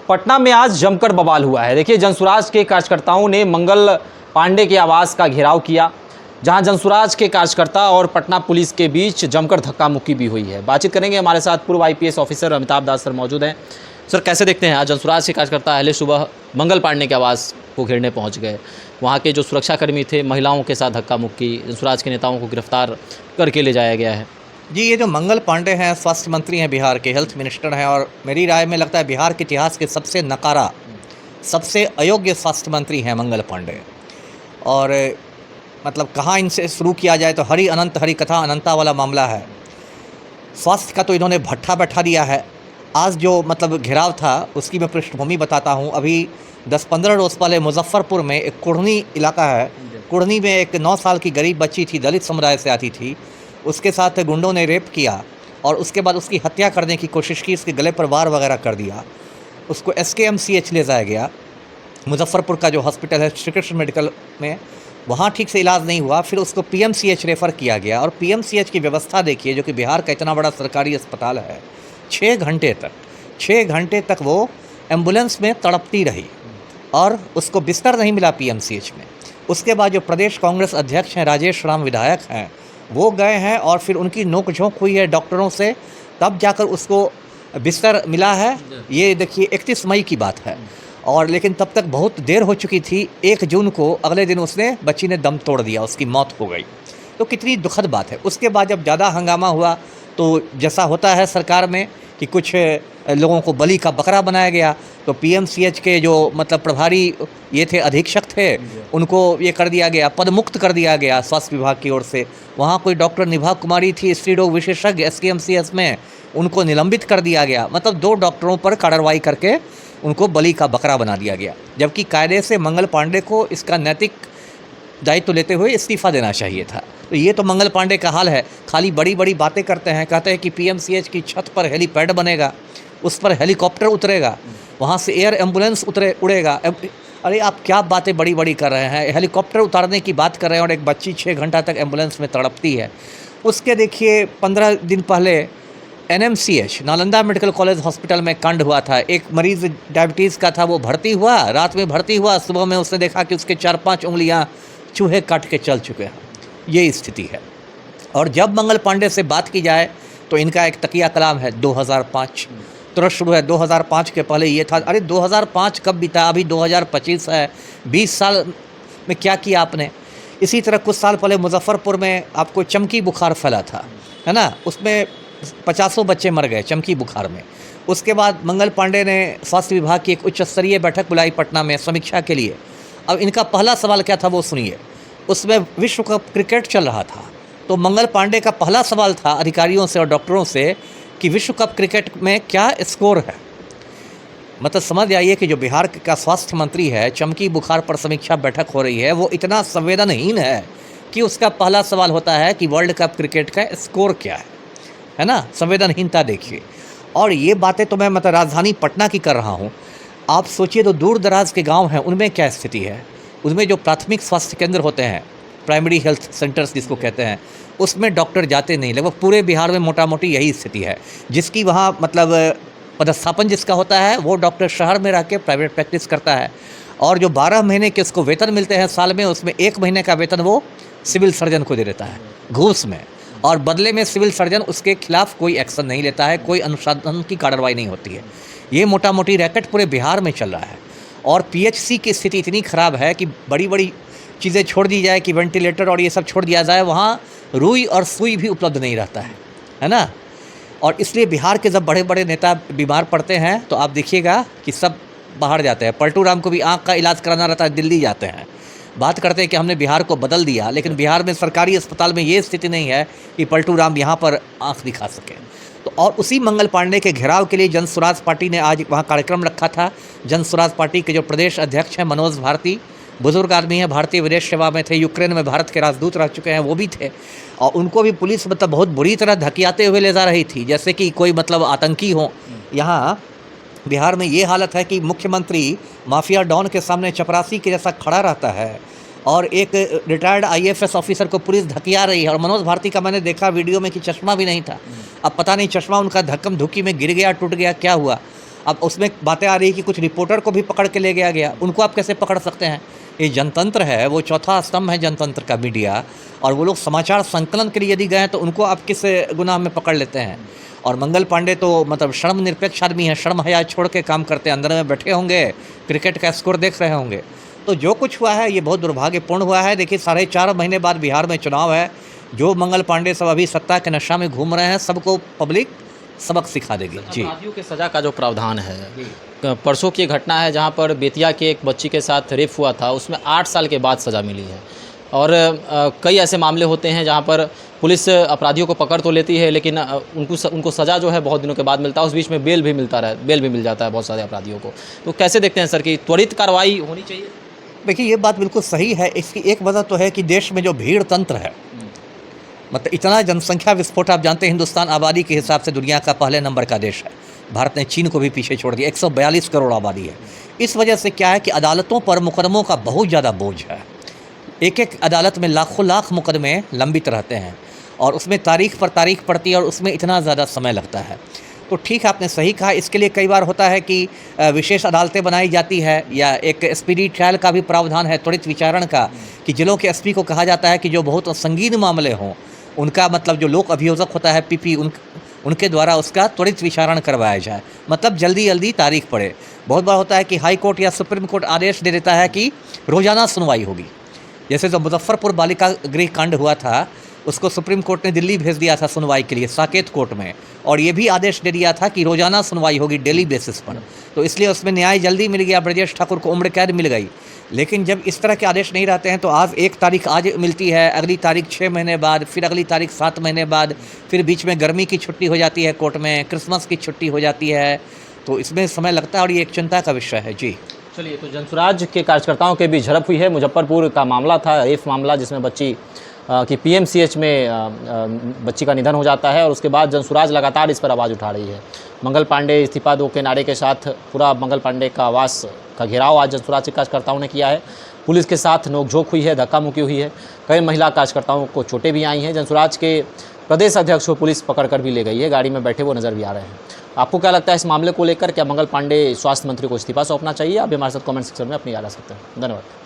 पटना में आज जमकर बवाल हुआ है। देखिए, जनसुराज के कार्यकर्ताओं ने मंगल पांडे के आवास का घेराव किया, जहां जनसुराज के कार्यकर्ता और पटना पुलिस के बीच जमकर धक्का मुक्की भी हुई है। बातचीत करेंगे, हमारे साथ पूर्व आईपीएस ऑफिसर अमिताभ दास सर मौजूद हैं। सर, कैसे देखते हैं आज जनसुराज के कार्यकर्ता अहले सुबह मंगल पांडे के आवास को घेरने पहुंच गए, वहां के जो सुरक्षाकर्मी थे महिलाओं के साथ धक्का मुक्की, जनसुराज के नेताओं को गिरफ्तार करके ले जाया गया है। जी, ये जो मंगल पांडे हैं स्वास्थ्य मंत्री हैं बिहार के, हेल्थ मिनिस्टर हैं, और मेरी राय में लगता है बिहार के इतिहास के सबसे नकारा, सबसे अयोग्य स्वास्थ्य मंत्री हैं मंगल पांडे। और मतलब कहाँ इनसे शुरू किया जाए तो हरि अनंत हरि कथा अनंता वाला मामला है। स्वास्थ्य का तो इन्होंने भट्ठा बैठा दिया है। आज जो मतलब घेराव था उसकी मैं पृष्ठभूमि बताता हूँ। अभी 10-15 रोज़ पहले मुजफ्फरपुर में एक कुढ़नी इलाका है, कुढ़नी में एक 9 साल की गरीब बच्ची थी, दलित समुदाय से आती थी। उसके साथ गुंडों ने रेप किया और उसके बाद उसकी हत्या करने की कोशिश की, उसके गले पर वार वगैरह कर दिया। उसको SKMCH ले जाया गया, मुजफ्फरपुर का जो हॉस्पिटल है श्री कृष्ण मेडिकल में, वहाँ ठीक से इलाज नहीं हुआ। फिर उसको PMCH रेफ़र किया गया। और PMCH की व्यवस्था देखिए, जो कि बिहार का इतना बड़ा सरकारी अस्पताल है, 6 घंटे तक वो एम्बुलेंस में तड़पती रही और उसको बिस्तर नहीं मिला PMCH में। उसके बाद जो प्रदेश कांग्रेस अध्यक्ष हैं, राजेश राम विधायक हैं, वो गए हैं और फिर उनकी नोक-झोंक हुई है डॉक्टरों से, तब जाकर उसको बिस्तर मिला है। ये देखिए 31 मई की बात है। और लेकिन तब तक बहुत देर हो चुकी थी। 1 जून को अगले दिन बच्ची ने दम तोड़ दिया, उसकी मौत हो गई। तो कितनी दुखद बात है। उसके बाद जब ज़्यादा हंगामा हुआ तो जैसा होता है सरकार में कि कुछ लोगों को बलि का बकरा बनाया गया, तो PMCH के जो मतलब प्रभारी ये थे, अधीक्षक थे, उनको ये कर दिया गया, पदमुक्त कर दिया गया स्वास्थ्य विभाग की ओर से। वहाँ कोई डॉक्टर निभा कुमारी थी, स्त्री रोग विशेषज्ञ SKMCH में, उनको निलंबित कर दिया गया। मतलब 2 डॉक्टरों पर कार्रवाई करके उनको बलि का बकरा बना दिया गया। जबकि कायदे से मंगल पांडे को इसका नैतिक दायित्व लेते हुए इस्तीफ़ा देना चाहिए था। तो ये तो मंगल पांडे का हाल है। खाली बड़ी बड़ी बातें करते हैं, कहते हैं कि PMCH की छत पर हेलीपैड बनेगा, उस पर हेलीकॉप्टर उतरेगा, वहाँ से एयर एम्बुलेंस उड़ेगा। अरे आप क्या बातें बड़ी बड़ी कर रहे हैं। हेलीकॉप्टर उतारने की बात कर रहे हैं और एक बच्ची 6 घंटा तक एम्बुलेंस में तड़पती है। उसके देखिए 15 दिन पहले NMCH Nalanda medical college hospital में कांड हुआ था। एक मरीज़ डायबिटीज़ का था, वो भर्ती हुआ, रात में भर्ती हुआ, सुबह में उसने देखा कि उसके 4-5 उंगलियाँ चूहे काट के चल चुके हैं। ये स्थिति है। और जब मंगल पांडे से बात की जाए तो इनका एक तकिया कलाम है 2005, तुरंत शुरू है। 2005 के पहले ये था। अरे 2005 कब बीता, अभी 2025 है। 20 साल में क्या किया आपने। इसी तरह कुछ साल पहले मुजफ्फरपुर में आपको चमकी बुखार फैला था, है ना, उसमें 50 बच्चे मर गए चमकी बुखार में। उसके बाद मंगल पांडे ने स्वास्थ्य विभाग की एक उच्च स्तरीय बैठक बुलाई पटना में समीक्षा के लिए। अब इनका पहला सवाल क्या था वो सुनिए। उसमें विश्व कप क्रिकेट चल रहा था, तो मंगल पांडे का पहला सवाल था अधिकारियों से और डॉक्टरों से कि विश्व कप क्रिकेट में क्या स्कोर है। मतलब समझ आइए कि जो बिहार का स्वास्थ्य मंत्री है, चमकी बुखार पर समीक्षा बैठक हो रही है, वो इतना संवेदनहीन है कि उसका पहला सवाल होता है कि वर्ल्ड कप क्रिकेट का स्कोर क्या है ना। संवेदनहीनता देखिए। और ये बातें तो मैं मतलब राजधानी पटना की कर रहा हूँ। आप सोचिए तो दूर दराज के गाँव हैं, उनमें क्या स्थिति है। उनमें जो प्राथमिक स्वास्थ्य केंद्र होते हैं, प्राइमरी हेल्थ सेंटर्स जिसको कहते हैं, उसमें डॉक्टर जाते नहीं। लगभग पूरे बिहार में मोटा मोटी यही स्थिति है। जिसकी वहाँ मतलब पदस्थापन जिसका होता है, वो डॉक्टर शहर में रह के प्राइवेट प्रैक्टिस करता है। और जो 12 महीने के उसको वेतन मिलते हैं साल में, उसमें 1 महीने का वेतन वो सिविल सर्जन को दे देता है घूस में। और बदले में सिविल सर्जन उसके खिलाफ कोई एक्शन नहीं लेता है, कोई अनुशासन की कार्रवाई नहीं होती है। ये मोटा मोटी रैकेट पूरे बिहार में चल रहा है। और PHC की स्थिति इतनी ख़राब है कि बड़ी बड़ी चीज़ें छोड़ दी जाए कि वेंटिलेटर और ये सब छोड़ दिया जाए, वहाँ रुई और सुई भी उपलब्ध नहीं रहता है ना। और इसलिए बिहार के जब बड़े बड़े नेता बीमार पड़ते हैं तो आप देखिएगा कि सब बाहर जाते हैं। पलटू राम को भी आँख का इलाज कराना रहता है, दिल्ली जाते हैं। बात करते हैं कि हमने बिहार को बदल दिया, लेकिन बिहार में सरकारी अस्पताल में ये स्थिति नहीं है कि पलटू राम यहाँ पर आँख दिखा सकें। तो और उसी मंगल पांडे के घेराव के लिए जनसुराज पार्टी ने आज वहाँ कार्यक्रम रखा था। जनसुराज पार्टी के जो प्रदेश अध्यक्ष हैं मनोज भारती, बुजुर्ग आदमी हैं, भारतीय विदेश सेवा में थे, यूक्रेन में भारत के राजदूत रह चुके हैं, वो भी थे। और उनको भी पुलिस मतलब बहुत बुरी तरह धकियाते हुए ले जा रही थी, जैसे कि कोई मतलब आतंकी हो। यहाँ बिहार में ये हालत है कि मुख्यमंत्री माफिया डॉन के सामने चपरासी के जैसा खड़ा रहता है और एक रिटायर्ड IAFS ऑफिसर को पुलिस धकिया रही है। और मनोज भारती का मैंने देखा वीडियो में कि चश्मा भी नहीं था। अब पता नहीं चश्मा उनका धक्कम धुक्की में गिर गया, टूट गया, क्या हुआ। अब उसमें बातें आ रही कि कुछ रिपोर्टर को भी पकड़ के ले गया गया, उनको आप कैसे पकड़ सकते हैं? ये जनतंत्र है, वो चौथा स्तंभ है जनतंत्र का, मीडिया, और वो लोग समाचार संकलन के लिए यदि गए हैं तो उनको आप किस गुनाह में पकड़ लेते हैं? और मंगल पांडे तो मतलब शर्म निरपेक्ष आदमी है, शर्म हया छोड़ के काम करते हैं, अंदर में बैठे होंगे, क्रिकेट का स्कोर देख रहे होंगे। तो जो कुछ हुआ है ये बहुत दुर्भाग्यपूर्ण हुआ है। देखिए 4.5 महीने बाद बिहार में चुनाव है, जो मंगल पांडे सब अभी सत्ता के नशा में घूम रहे हैं, सबको पब्लिक सबक सिखा देगी। जी, अपराधियों के सज़ा का जो प्रावधान है, परसों की घटना है जहां पर बेतिया के एक बच्ची के साथ रेप हुआ था, उसमें 8 साल के बाद सज़ा मिली है। और कई ऐसे मामले होते हैं जहां पर पुलिस अपराधियों को पकड़ तो लेती है, लेकिन उनको सज़ा जो है बहुत दिनों के बाद मिलता है, उस बीच में बेल भी मिल जाता है बहुत सारे अपराधियों को। तो कैसे देखते हैं सर कि त्वरित कार्रवाई होनी चाहिए? देखिए ये बात बिल्कुल सही है। इसकी एक वजह तो है कि देश में जो भीड़ तंत्र है, मतलब इतना जनसंख्या विस्फोट, आप जानते हैं हिंदुस्तान आबादी के हिसाब से दुनिया का पहले नंबर का देश है। भारत ने चीन को भी पीछे छोड़ दिया, 142 करोड़ आबादी है। इस वजह से क्या है कि अदालतों पर मुकदमों का बहुत ज़्यादा बोझ है। एक एक अदालत में लाखों लाख मुकदमे लंबित रहते हैं और उसमें तारीख पर तारीख पड़ती है और उसमें इतना ज़्यादा समय लगता है। तो ठीक आपने सही कहा, इसके लिए कई बार होता है कि विशेष अदालतें बनाई जाती है, या एक स्पीडी ट्रायल का भी प्रावधान है, त्वरित विचारण का, कि जिलों के एसपी को कहा जाता है कि जो बहुत संगीन मामले हों उनका मतलब जो लोक अभियोजक होता है पीपी, उनके द्वारा उसका त्वरित विचारण करवाया जाए, मतलब जल्दी जल्दी तारीख पड़े। बहुत बार होता है कि हाई कोर्ट या सुप्रीम कोर्ट आदेश दे देता है कि रोज़ाना सुनवाई होगी। जैसे जो मुजफ्फरपुर बालिका गृह कांड हुआ था, उसको सुप्रीम कोर्ट ने दिल्ली भेज दिया था सुनवाई के लिए साकेत कोर्ट में, और ये भी आदेश दे दिया था कि रोज़ाना सुनवाई होगी डेली बेसिस पर। तो इसलिए उसमें न्याय जल्दी मिल गया, ब्रजेश ठाकुर को उम्र कैद मिल गई। लेकिन जब इस तरह के आदेश नहीं रहते हैं तो आज एक तारीख आज मिलती है, अगली तारीख 6 महीने बाद, फिर अगली तारीख 7 महीने बाद, फिर बीच में गर्मी की छुट्टी हो जाती है कोर्ट में, क्रिसमस की छुट्टी हो जाती है, तो इसमें समय लगता है और ये एक चिंता का विषय है। जी चलिए, तो जनसुराज के कार्यकर्ताओं के बीच झड़प हुई है। मुजफ्फरपुर का मामला था, रेप मामला, जिसमें बच्ची कि पीएमसीएच में बच्ची का निधन हो जाता है और उसके बाद जनसुराज लगातार इस पर आवाज़ उठा रही है। मंगल पांडे इस्तीफा दो के नारे के साथ पूरा मंगल पांडे का आवास का घेराव आज जनसुराज के कार्यकर्ताओं ने किया है। पुलिस के साथ नोकझोंक हुई है, धक्का मुक्की हुई है, कई महिला कार्यकर्ताओं को चोटें भी आई हैं। जनसुराज के प्रदेश अध्यक्ष को पुलिस पकड़ कर भी ले गई है, गाड़ी में बैठे वो नज़र भी आ रहे हैं। आपको क्या लगता है इस मामले को लेकर? क्या मंगल पांडे स्वास्थ्य मंत्री को इस्तीफा सौंपना चाहिए? आप भी हमारे साथ कमेंट सेक्शन में अपनी राय रख सकते हैं। धन्यवाद।